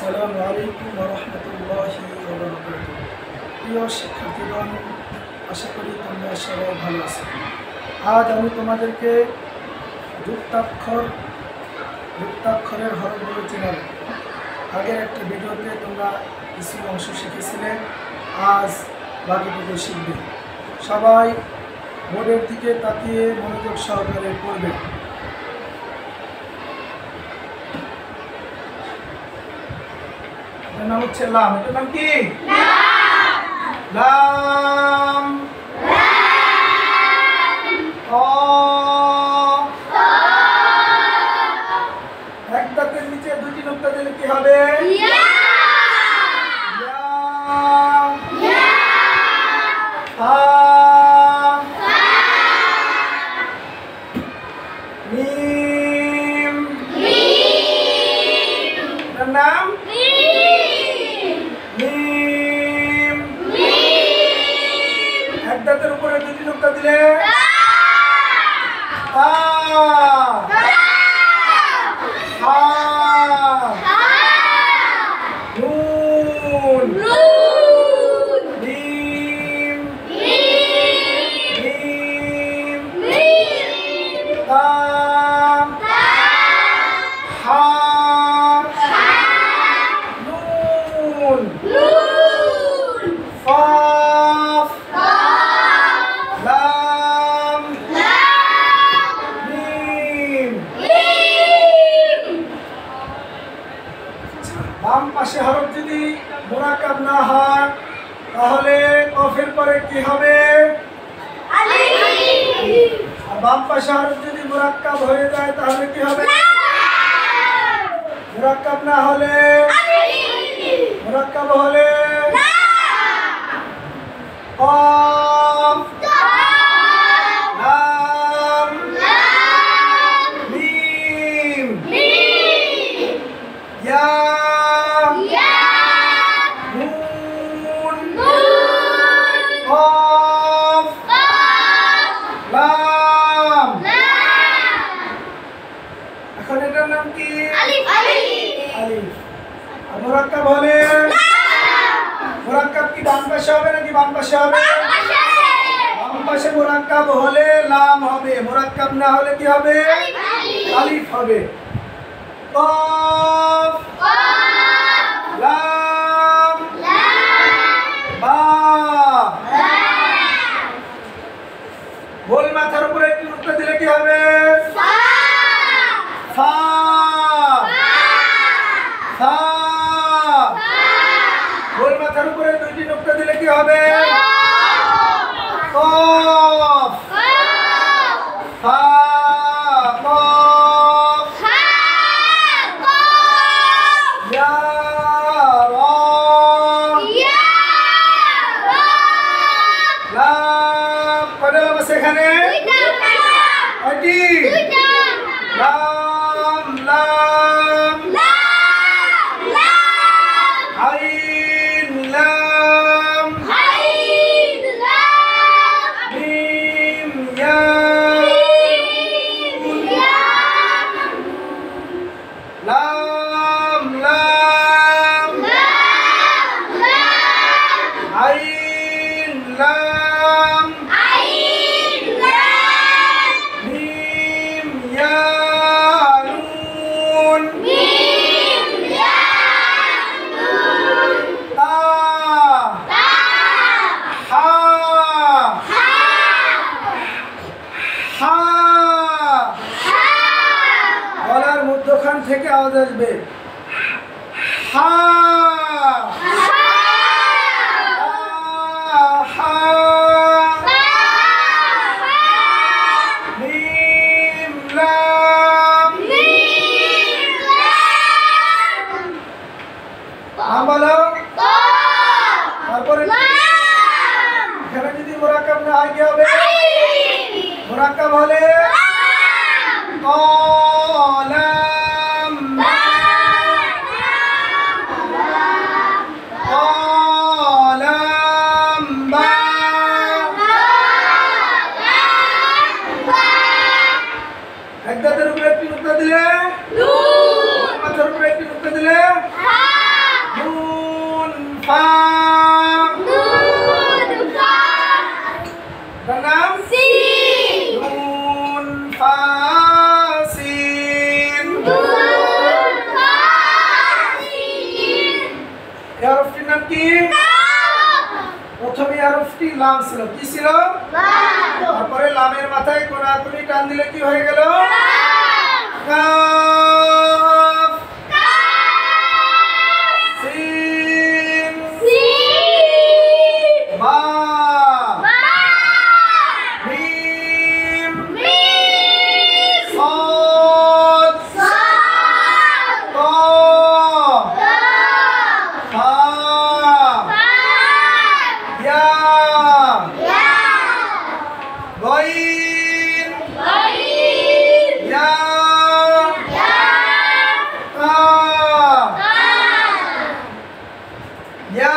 আসসালামু আলাইকুম ওয়া রাহমাতুল্লাহি ওয়া বারাকাতুহু। প্রিয় শিক্ষার্থীগণ, আশা করি তোমরা সবাই ভালো আছো। আজ আমি তোমাদেরকে যুক্তাক্ষরের হরফগুলো চেনাবো। আগের একটা ভিডিওতে তোমরা কিছু অংশ শিখেছিলে, আজ বাকিটুকু শিখবে। সবাই বোর্ডের দিকে তাকিয়ে মনোযোগ সহকারে পড়বে। এটার নাম হচ্ছে লাম। এটার নাম কি? লাম। এক দাঁতের নিচে দুটি নোক্তা দিলে কি হবে? নাম এক দাঁতের উপরে দুটি নোক্তা দিলে বাম পাশে হরফ যদি মুরাক্কাব না হয় তাহলে কফের পরে কি হবে? আলিফ। আর বাম পাশে হরফ যদি মুরাক্কাব হয়ে যায় তাহলে কি হবে? মুরাক্কাব না হলে আলিফ, মুরাক্কাব হলে কফ, লাম, মিম, ইয়া, এখন এটার নাম কি? আলিফ। আর মুরাক্কাব হলে মুরাক্কাব কি ডান পাশে হবে নাকি বাম পাশে হবে? বাম পাশে মুরাক্কাব হলে লাম হবে, মুরাক্কাব না হলে কি হবে? আলিফ হবে। কফ, লাম, বা। গোল মাথার উপরে একটি নোক্তা দিলে কি হবে? ফা। গোল মাথার উপরে দুইটি নোক্তা দিলে কি হবে? কফ। ফা, কফ, ইয়া, রা, লাম। কয়টা লাম আছে এখানে? কয়টি? লাম, লাম, আইন, লাম, মিম, ইয়া, লাম, লাম, আইন, লাম, মিম, ইয়া, নুন, তা, হা, হা। গলার মধ্যখান থেকে আওয়াজ আসবে হা, হা, মিম, লাম। নাম বলো। তারপরে এখানে যদি মুরাক্কাব না হয় কি হবে? মুরাক্কাব হলে কলাম, কলাম, বা। এক দাঁতের উপরে একটি নোক্তা দিলে, মাথার উপরে একটি নোক্তা দিলে লাম ছিল, কি ছিল? তারপরে লামের মাথায় কোনাকুনি টান দিলে কি হয়ে গেল? কাফ, সিন, বা, মিম, সাদ, ত, হা, ইয়া, গইন, ইয়া, কাফ, ইয়া,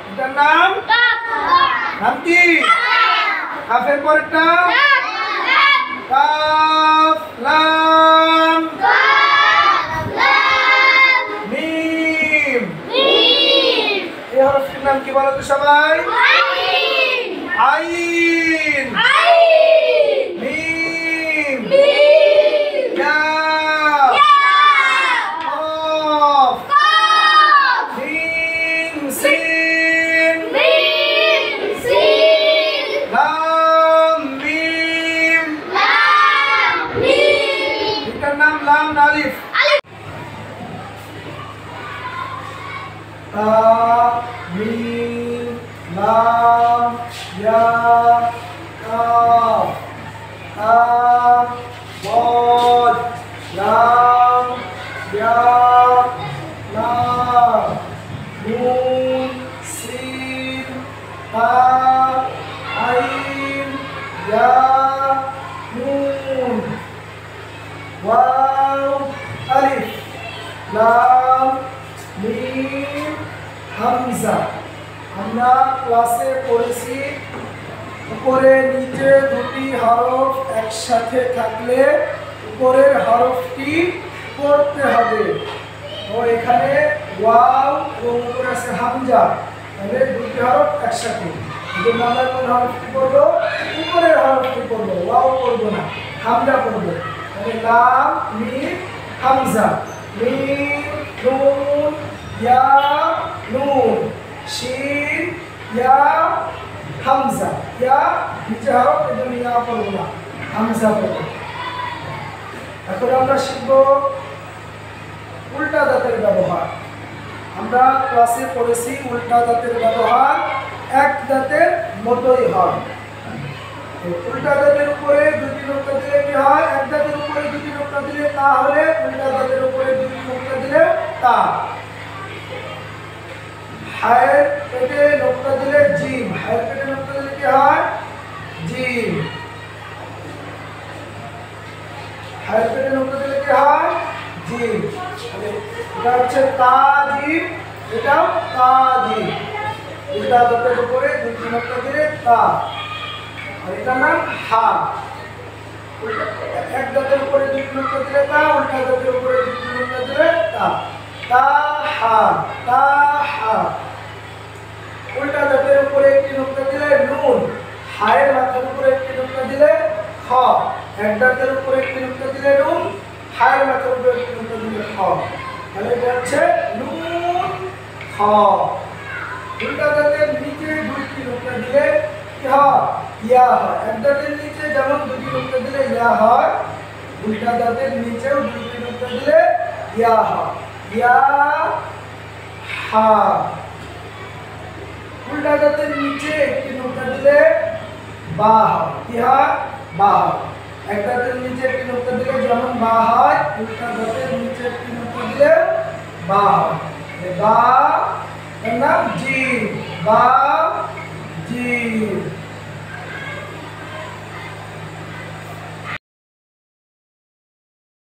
এটার নাম কি? কাফের পরেরটা কাফ, লাম, মিম। এই হরফটির নাম কি বলো তো সবাই? আইন, মিম, ইয়া, কফ, সিন, সিন, লাম, মিম। এটার নাম লাম না আলিফ? তা, মিম, লাম, ইয়া, কাফ, তা, বদ, লাম, ইয়া, লাম, নুন, সিন, তা, আইন, ইয়া, নুন, ওয়াও, আলিফ, লাম, মিম, হামজা। আমরা ক্লাসে পড়েছি উপরে নিচে দুটি হরফ একসাথে থাকলে উপরের হরফটি পড়তে হবে। তো এখানে ওয়াও এবং উপরে আছে হামজা, তাহলে দুটি হরফ একসাথে। যদি আমরা কোন হরফটি পড়বো? উপরের হরফটি পড়বো, ওয়াও পড়বো না, হামজা পড়বো। তাহলে লাম, মিম, হামজা, মিম, নুন, ইয়া, নুন, শিন, ইয়া, হামজা। ইয়া নিচে হরফ, এজন্য ইয়া পড়বো না, হামজা পড়বো। এখন আমরা শিখবো উল্টা দাঁতের ব্যবহার। আমরা ক্লাসে পড়েছি উল্টা দাঁতের ব্যবহার এক দাঁতের মতোই হয়। উল্টা দাঁতের উপরে দুটি নোক্তা দিলে কি হয়? এক দাঁতের উপরে দুটি নোক্তা দিলে তা হলে উল্টা দাঁতের উপরে দুটি নোক্তা দিলে তা। হায়ের পেটে নোক্তা দিলে জিম, হায়ের পেটে নোক্তা দিলে কি হয়? জিম। হায়ের পেটে নোক্তা দিলে কি হয়? জিম। এটা হচ্ছে তা জিম, এটাও তা জিম। উল্টা দাঁতের উপরে দুটি নোক্তা দিলে তা, আর এটার নাম হা। এক দাঁতের উপরে দুটি নোক্তা দিলে তা, উল্টা দাঁতের উপরে দুটি নোক্তা দিলে তা। তা হা, তা হা। উল্টা দাঁতের উপরে একটি নোক্তা দিলে নুন, হায়ের মাথার উপরে একটি নোক্তা দিলে খ। এক দাঁতের উপরে একটি নোক্তা দিলে নুন, হায়ের মাথার উপরে একটি নোক্তা দিলে খ। তাহলে এটা হচ্ছে নুন খ। উল্টা দাঁতের নিচে দুটি নোক্তা দিলে কি হয়? ইয়া হয়। এক দাঁতের নিচে যেমন দুটি নোক্তা দিলে ইয়া হয়, উল্টা দাঁতের নিচেও দুটি নোক্তা দিলে ইয়া হয়। ইয়া, হা। উল্টা দাঁতের নিচে একটি নোক্তা দিলে বা হয়। কি হয়? বা হয়। এক দাঁতের নিচে একটি নোক্তা দিলে যেমন বা হয়, উল্টা দাঁতের নিচে একটি নোক্তা দিলে বা হয়। বা এর নাম জিম, বা